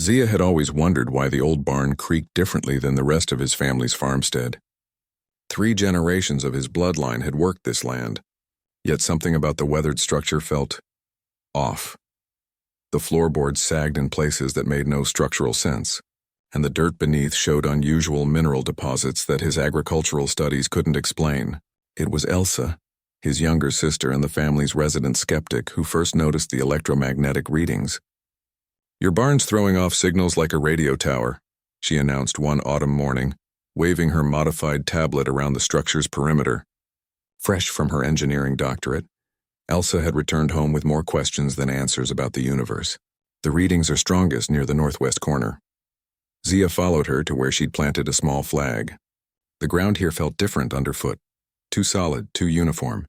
Zia had always wondered why the old barn creaked differently than the rest of his family's farmstead. 3 generations of his bloodline had worked this land, yet something about the weathered structure felt off. The floorboards sagged in places that made no structural sense, and the dirt beneath showed unusual mineral deposits that his agricultural studies couldn't explain. It was Elsa, his younger sister and the family's resident skeptic, who first noticed the electromagnetic readings. "Your barn's throwing off signals like a radio tower," she announced one autumn morning, waving her modified tablet around the structure's perimeter. Fresh from her engineering doctorate, Elsa had returned home with more questions than answers about the universe. "The readings are strongest near the northwest corner." Zia followed her to where she'd planted a small flag. The ground here felt different underfoot, too solid, too uniform.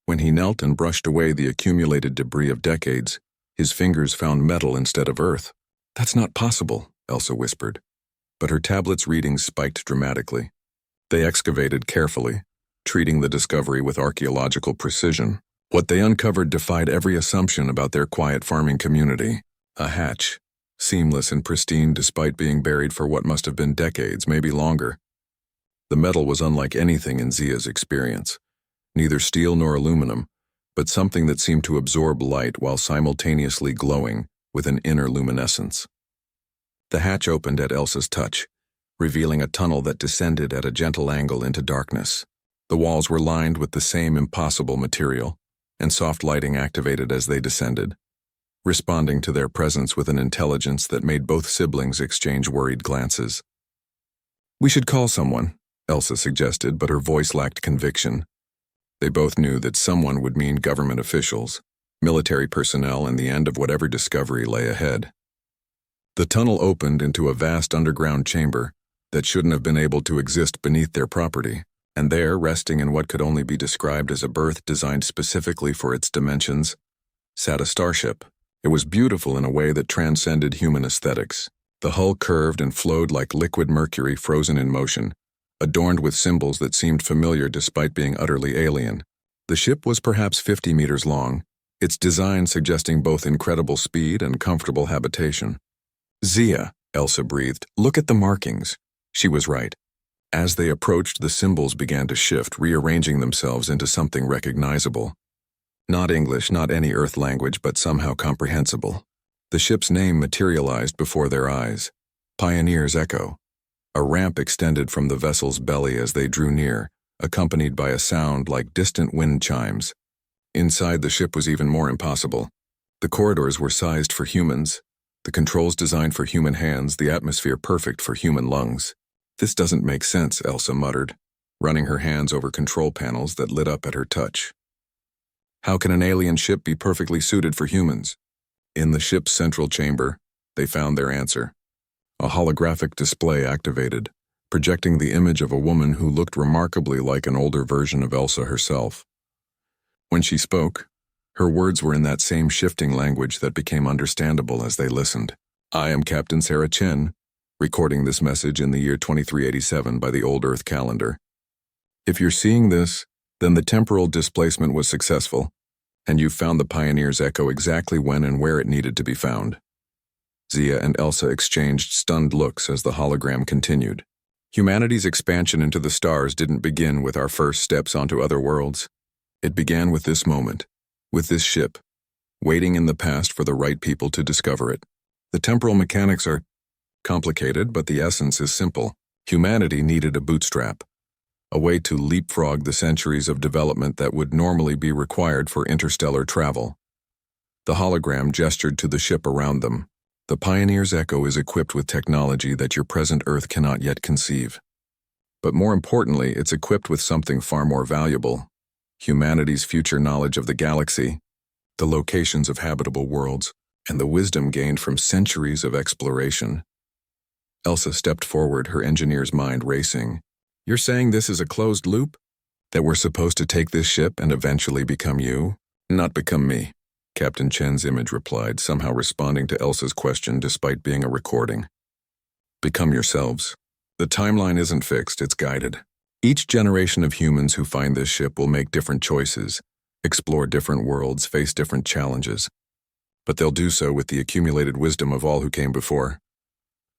When he knelt and brushed away the accumulated debris of decades, his fingers found metal instead of earth. "That's not possible," Elsa whispered. But her tablet's readings spiked dramatically. They excavated carefully, treating the discovery with archaeological precision. What they uncovered defied every assumption about their quiet farming community. A hatch, seamless and pristine despite being buried for what must have been decades, maybe longer. The metal was unlike anything in Zia's experience. Neither steel nor aluminum, but something that seemed to absorb light while simultaneously glowing with an inner luminescence. The hatch opened at Elsa's touch, revealing a tunnel that descended at a gentle angle into darkness. The walls were lined with the same impossible material, and soft lighting activated as they descended, responding to their presence with an intelligence that made both siblings exchange worried glances. "We should call someone," Elsa suggested, but her voice lacked conviction. They both knew that someone would mean government officials, military personnel, and the end of whatever discovery lay ahead. The tunnel opened into a vast underground chamber that shouldn't have been able to exist beneath their property, and there, resting in what could only be described as a berth designed specifically for its dimensions, sat a starship. It was beautiful in a way that transcended human aesthetics. The hull curved and flowed like liquid mercury frozen in motion, adorned with symbols that seemed familiar despite being utterly alien. The ship was perhaps 50 meters long, its design suggesting both incredible speed and comfortable habitation. "Zia," Elsa breathed, "look at the markings." She was right. As they approached, the symbols began to shift, rearranging themselves into something recognizable. Not English, not any Earth language, but somehow comprehensible. The ship's name materialized before their eyes. Pioneer's Echo. A ramp extended from the vessel's belly as they drew near, accompanied by a sound like distant wind chimes. Inside the ship was even more impossible. The corridors were sized for humans, the controls designed for human hands, the atmosphere perfect for human lungs. "This doesn't make sense," Elsa muttered, running her hands over control panels that lit up at her touch. "How can an alien ship be perfectly suited for humans?" In the ship's central chamber, they found their answer. A holographic display activated, projecting the image of a woman who looked remarkably like an older version of Elsa herself. When she spoke, her words were in that same shifting language that became understandable as they listened. "I am Captain Sarah Chen, recording this message in the year 2387 by the old Earth calendar. If you're seeing this, then the temporal displacement was successful, and you've found the Pioneer's Echo exactly when and where it needed to be found." Zia and Elsa exchanged stunned looks as the hologram continued. "Humanity's expansion into the stars didn't begin with our first steps onto other worlds. It began with this moment, with this ship, waiting in the past for the right people to discover it. The temporal mechanics are complicated, but the essence is simple. Humanity needed a bootstrap, a way to leapfrog the centuries of development that would normally be required for interstellar travel." The hologram gestured to the ship around them. "The Pioneer's Echo is equipped with technology that your present Earth cannot yet conceive. But more importantly, it's equipped with something far more valuable: humanity's future knowledge of the galaxy, the locations of habitable worlds, and the wisdom gained from centuries of exploration." Elsa stepped forward, her engineer's mind racing. "You're saying this is a closed loop? That we're supposed to take this ship and eventually become you?" "Not become me," Captain Chen's image replied, somehow responding to Elsa's question despite being a recording. "Become yourselves. The timeline isn't fixed, it's guided. Each generation of humans who find this ship will make different choices, explore different worlds, face different challenges. But they'll do so with the accumulated wisdom of all who came before.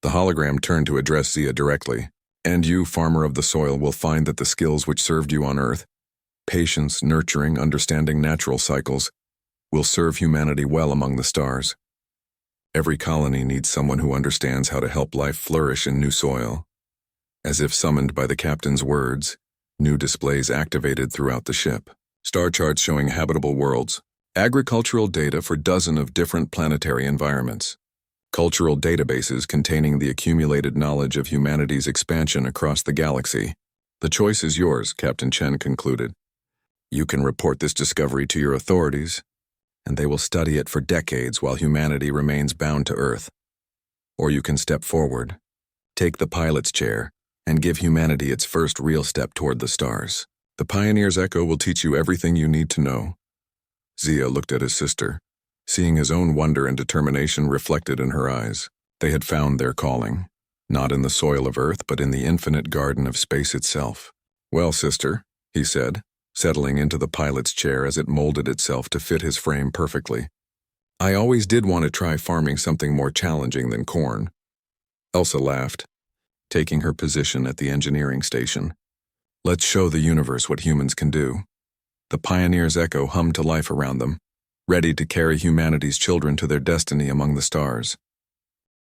The hologram turned to address Zia directly. And you, farmer of the soil, will find that the skills which served you on Earth, patience, nurturing, understanding natural cycles, will serve humanity well among the stars. Every colony needs someone who understands how to help life flourish in new soil. As if summoned by the captain's words, new displays activated throughout the ship. Star charts showing habitable worlds, agricultural data for dozens of different planetary environments, cultural databases containing the accumulated knowledge of humanity's expansion across the galaxy. The choice is yours, Captain Chen concluded. You can report this discovery to your authorities, and they will study it for decades while humanity remains bound to Earth. Or you can step forward, take the pilot's chair, and give humanity its first real step toward the stars. The Pioneer's Echo will teach you everything you need to know. Zia looked at his sister, seeing his own wonder and determination reflected in her eyes. They had found their calling, not in the soil of Earth, but in the infinite garden of space itself. Well, sister, he said, settling into the pilot's chair as it molded itself to fit his frame perfectly. I always did want to try farming something more challenging than corn. Elsa laughed, taking her position at the engineering station. Let's show the universe what humans can do. The Pioneer's Echo hummed to life around them, ready to carry humanity's children to their destiny among the stars.